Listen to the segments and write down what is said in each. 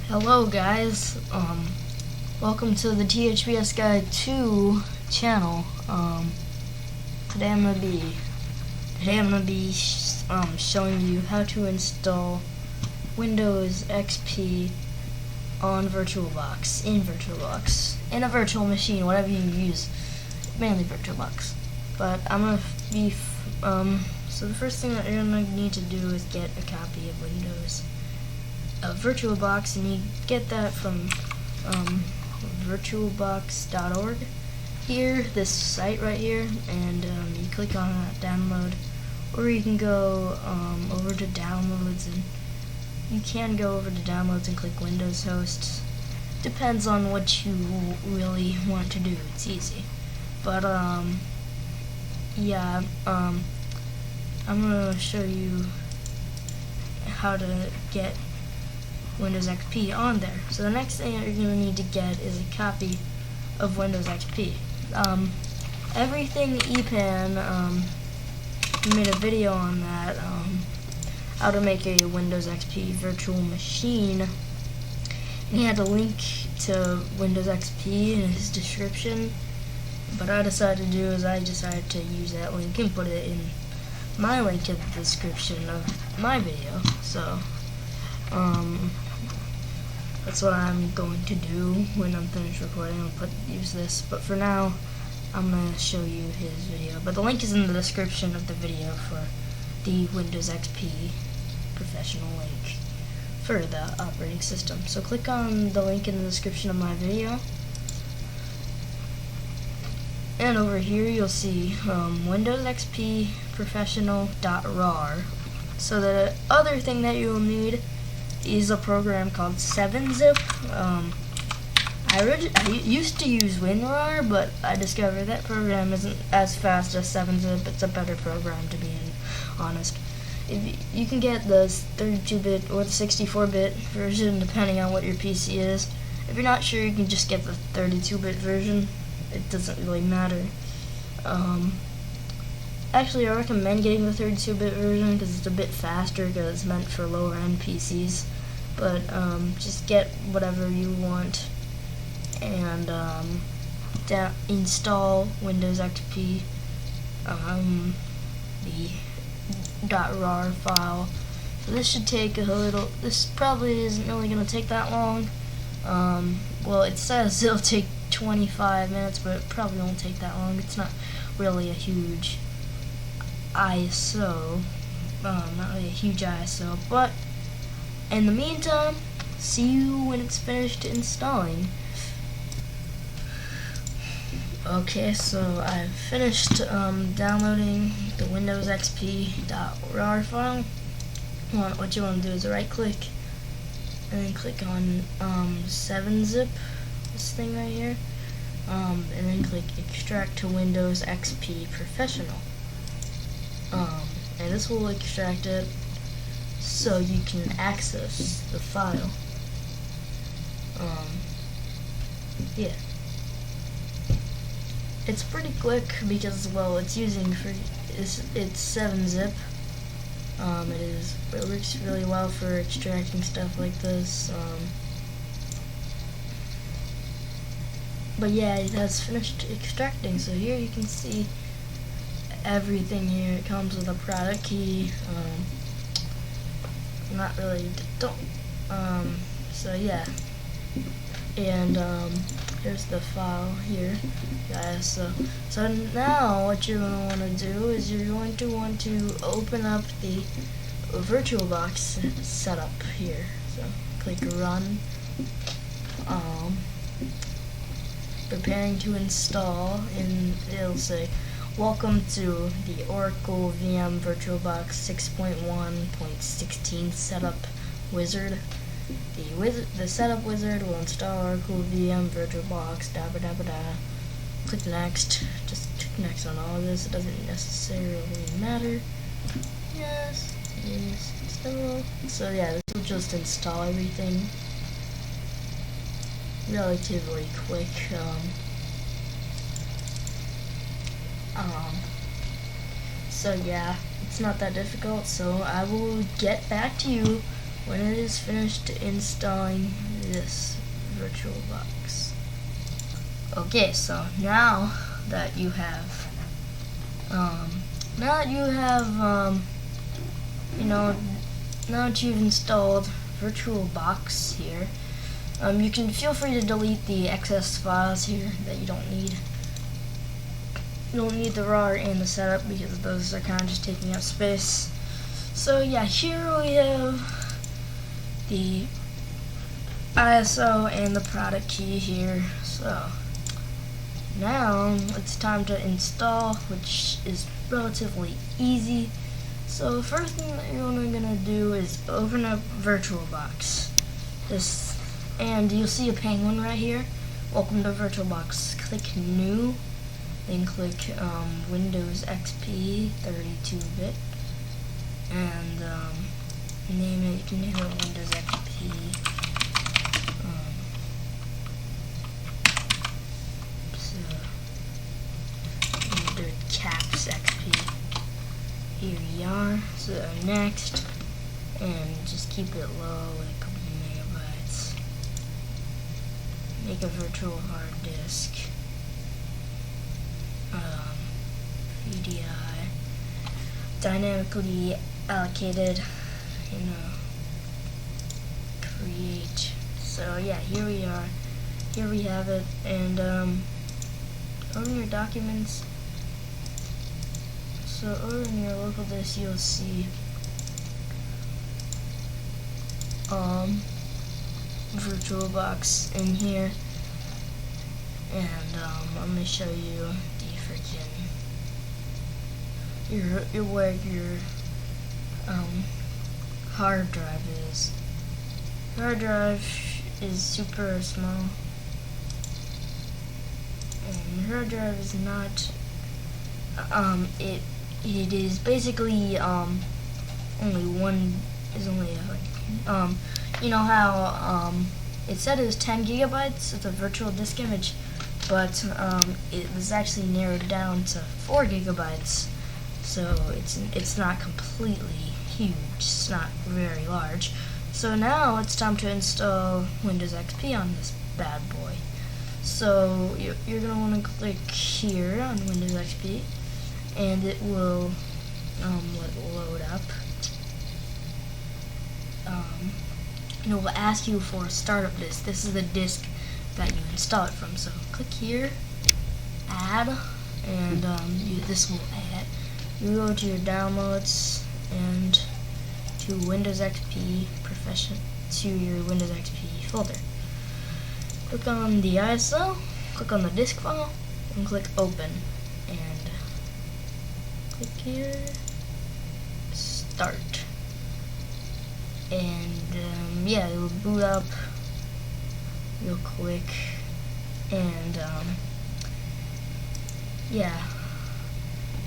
Hello guys, welcome to the THBS Guy 2 channel. Today I'm gonna be showing you how to install Windows XP on Virtualbox, in a virtual machine, whatever you use, mainly Virtualbox. But I'm gonna be, so the first thing that you're gonna need to do is get a copy of Windows Virtualbox, and you get that from virtualbox.org. Here, this site right here, and you click on that download, or you can go over to downloads, and you can go over to downloads and click Windows Host. Depends on what you really want to do. It's easy, but yeah, I'm gonna show you how to get Windows XP on there. So the next thing that you're going to need to get is a copy of Windows XP. Everything EPAN made a video on that, how to make a Windows XP virtual machine. And he had a link to Windows XP in his description. But I decided to do is I decided to use that link and put it in my link in the description of my video. So that's what I'm going to do when I'm finished recording. I'll use this, but for now I'm going to show you his video. But the link is in the description of the video for the Windows XP professional link for the operating system. So click on the link in the description of my video, and over here you'll see Windows XP professional.rar. So the other thing that you'll need is a program called 7-zip. I used to use WinRAR, but I discovered that program isn't as fast as 7-zip. It's a better program, to be honest. You can get the 32-bit or the 64-bit version, depending on what your PC is. If you're not sure, you can just get the 32-bit version. It doesn't really matter. Actually, I recommend getting the 32-bit version because it's a bit faster, because it's meant for lower-end PCs. But just get whatever you want and install Windows XP, the .rar file. So this should take a little. This probably isn't really going to take that long. Well, it says it'll take 25 minutes, but it probably won't take that long. It's not really a huge ISO, not really a huge ISO, but in the meantime, see you when it's finished installing. Okay, so I've finished downloading the Windows XP.rar file. What you want to do is right click and then click on 7-zip, this thing right here, and then click extract to Windows XP Professional. And this will extract it so you can access the file. Yeah. It's pretty quick because, well, it's using it's 7-zip. It works really well for extracting stuff like this. But yeah, it has finished extracting, so here you can see everything here. It comes with a product key. Not really, so yeah, and here's the file here, guys. So now what you're going to want to do is you're going to want to open up the Virtualbox setup here. So click Run, preparing to install, and it'll say, welcome to the Oracle VM Virtualbox 6.1.16 Setup Wizard. The Setup Wizard will install Oracle VM Virtualbox. Click Next. Just click Next on all of this. It doesn't necessarily matter. Yes. So yeah, this will just install everything relatively quick. So yeah, it's not that difficult, so I will get back to you when it is finished installing this Virtualbox. Okay, so now that you have, now that you've installed Virtualbox here, you can feel free to delete the excess files here that you don't need. You don't need the RAR and the setup because those are kind of just taking up space. So yeah, here we have the ISO and the product key here. So now it's time to install, which is relatively easy. So the first thing that you're only gonna do is open up Virtualbox. And you'll see a penguin right here. Welcome to Virtualbox. Click New, then click Windows XP 32-bit, and name it. You can name it Windows XP. Do it caps XP. Here we are. So next, and just keep it low, like a couple megabytes. Make a virtual hard disk. VDI. Dynamically allocated. Create. So yeah, here we are. Here we have it, and open your documents. So over in your local disk, you'll see Virtualbox in here, and I'm gonna show you the freaking where your hard drive is. Hard drive is super small, and hard drive is not. It is basically only one. Is only you know how it said it was 10 gigabytes. It's a virtual disk image, but it was actually narrowed down to 4 gigabytes. So it's not completely huge. It's not very large. So now it's time to install Windows XP on this bad boy. So you're gonna want to click here on Windows XP, and it will let it load up. And it will ask you for a startup disk. This is the disk that you install it from. So click here, add, and this will add. You go to your downloads and to Windows XP Professional, to your Windows XP folder. Click on the ISO, click on the disk file, and click open. And click here, start. And yeah, it will boot up real quick, and yeah,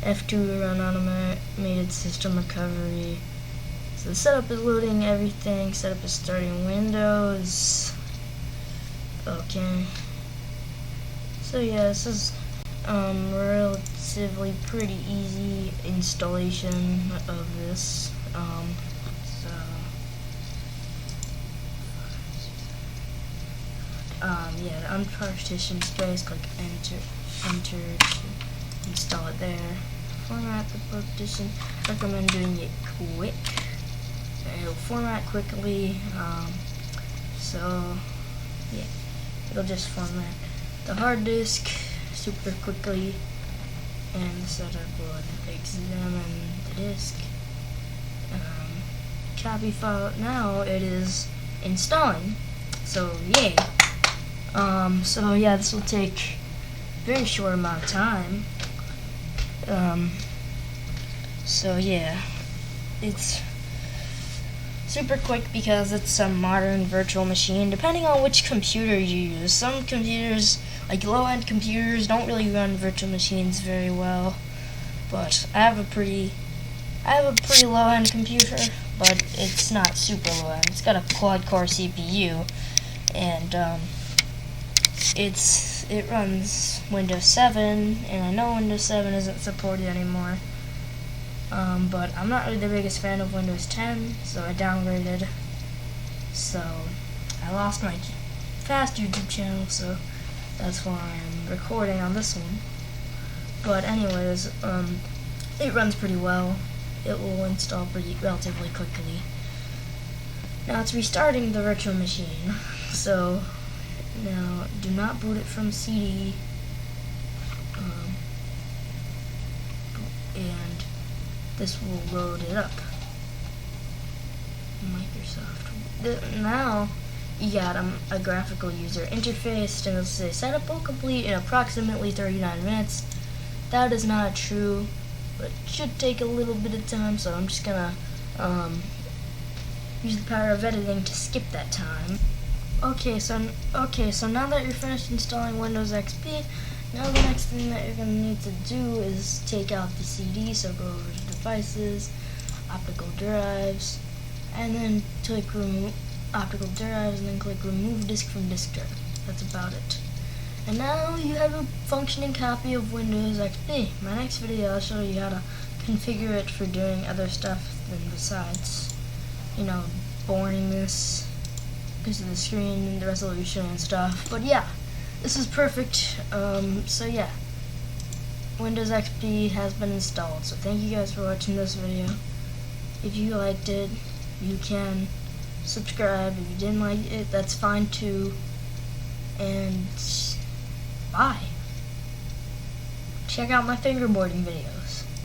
F2 to run automated system recovery. So the setup is loading everything. Setup is starting Windows. Okay. So yeah, this is relatively pretty easy installation of this. Yeah, the unpartitioned space, click enter to install it there. Format the partition. Recommend doing it quick. It'll format quickly. So yeah, it'll just format the hard disk super quickly, and the setup will examine the disk. Copy file. Now it is installing. So yay. So yeah, this will take a very short amount of time. So yeah, it's super quick because it's a modern virtual machine, depending on which computer you use. Some computers, like low-end computers, don't really run virtual machines very well, but I have a pretty low-end computer, but it's not super low-end. It's got a quad-core CPU, and it runs Windows 7, and I know Windows 7 isn't supported anymore. But I'm not really the biggest fan of Windows 10, so I downgraded. So I lost my fast YouTube channel, so that's why I'm recording on this one. But anyways, it runs pretty well. It will install relatively quickly. Now it's restarting the virtual machine. So now do not boot it from CD. And this will load it up. Microsoft. Now you got a graphical user interface, and it'll say setup will complete in approximately 39 minutes. That is not true, but it should take a little bit of time, so I'm just gonna use the power of editing to skip that time. Okay, so now that you're finished installing Windows XP, now the next thing that you're gonna need to do is take out the CD. So go over to Devices, Optical Drives, and then click Remove Optical Drives, and then click Remove Disk from Disk Drive. That's about it. And now you have a functioning copy of Windows XP. My next video I'll show you how to configure it for doing other stuff than besides, boring this because of the screen and the resolution and stuff. But yeah, this is perfect. So yeah, Windows XP has been installed. So thank you guys for watching this video. If you liked it, you can subscribe. If you didn't like it, that's fine too. And bye. Check out my fingerboarding videos.